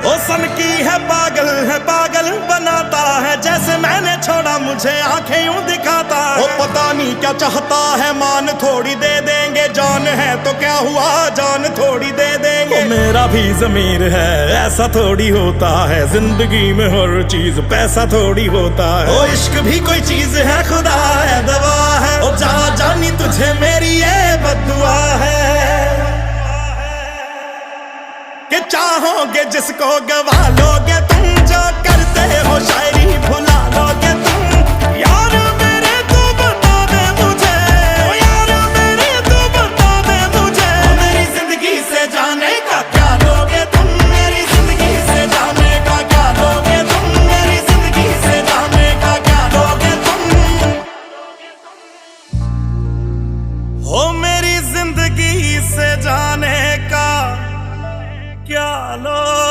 ओ सन की है पागल बनाता है, जैसे मैंने छोड़ा मुझे आंखें यूं दिखाता है। ओ पता नहीं क्या चाहता है, मान थोड़ी दे देंगे, जान है तो क्या हुआ, जान थोड़ी दे देंगे। ओ मेरा भी ज़मीर है, ऐसा थोड़ी होता है, जिंदगी में हर चीज पैसा थोड़ी होता है। ओ इश्क भी कोई चीज है, खुदा है दवा है, ओ जा जानी तुझे मेरी ये बद्दुआ है कि चाहोगे जिसको गवा लो।